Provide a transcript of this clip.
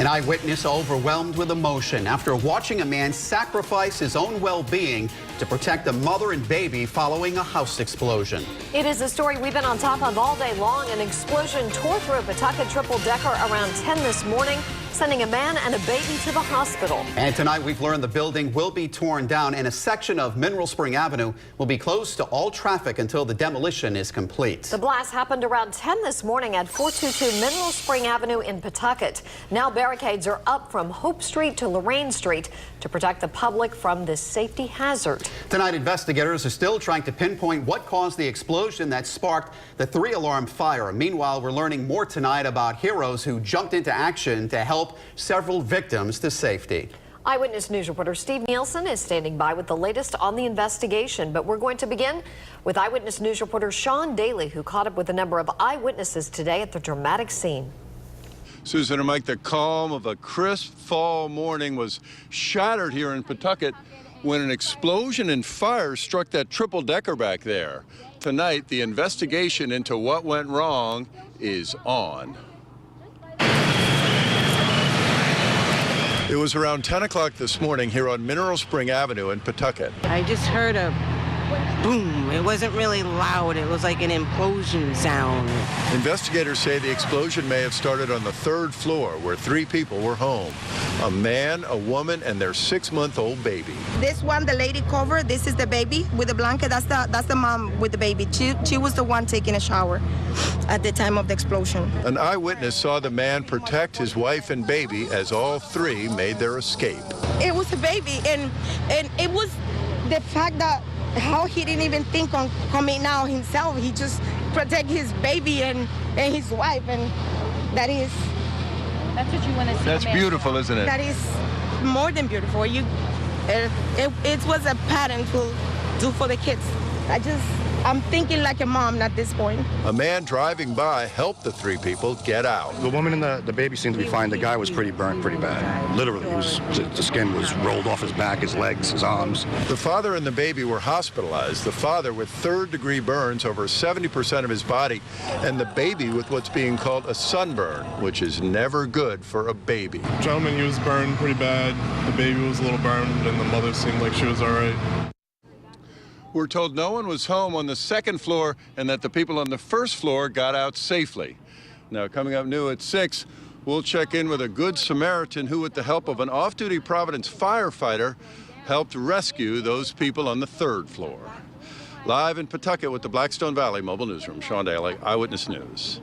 An eyewitness overwhelmed with emotion after watching a man sacrifice his own well-being to protect a mother and baby following a house explosion. It is a story we've been on top of all day long. An explosion tore through a Pawtucket triple-decker around 10 this morning, sending a man and a baby to the hospital. And tonight we've learned the building will be torn down and a section of Mineral Spring Avenue will be closed to all traffic until the demolition is complete. The blast happened around 10 this morning at 422 Mineral Spring Avenue in Pawtucket. Now barricades are up from Hope Street to Lorraine Street to protect the public from this safety hazard. Tonight investigators are still trying to pinpoint what caused the explosion that sparked the 3-alarm fire. Meanwhile, we're learning more tonight about heroes who jumped into action to help several victims to safety. Eyewitness News reporter Steve Nielsen is standing by with the latest on the investigation. But we're going to begin with Eyewitness News reporter Sean Daly, who caught up with a number of eyewitnesses today at the dramatic scene. Susan and Mike, the calm of a crisp fall morning was shattered here in Pawtucket when an explosion and fire struck that triple-decker back there. Tonight, the investigation into what went wrong is on. It was around 10 o'clock this morning here on Mineral Spring Avenue in Pawtucket. I just heard a boom. It wasn't really loud. It was like an implosion sound. Investigators say the explosion may have started on the 3rd floor where 3 people were home. A man, a woman, and their 6-month-old baby. This one, the lady covered, this is the baby with the blanket. That's the mom with the baby. She was the one taking a shower at the time of the explosion. An eyewitness saw the man protect his wife and baby as all 3 made their escape. It was a baby, and it was the fact that how he didn't even think on coming out himself. He just protect his baby and his wife, and that's what you want to see. That's beautiful, isn't it? That is more than beautiful. It was a pattern to do for the kids. I'm thinking like a mom at this point. A man driving by helped the 3 people get out. The woman and the baby seemed to be fine. The guy was pretty burnt pretty bad. Literally, the skin was rolled off his back, his legs, his arms. The father and the baby were hospitalized. The father with 3rd-degree burns over 70% of his body, and the baby with what's being called a sunburn, which is never good for a baby. Gentleman, he was burned pretty bad. The baby was a little burned, and the mother seemed like she was all right. We're told no one was home on the 2nd floor and that the people on the 1st floor got out safely. Now, coming up new at 6, we'll check in with a good Samaritan who, with the help of an off-duty Providence firefighter, helped rescue those people on the 3rd floor. Live in Pawtucket with the Blackstone Valley Mobile Newsroom, Sean Daly, Eyewitness News.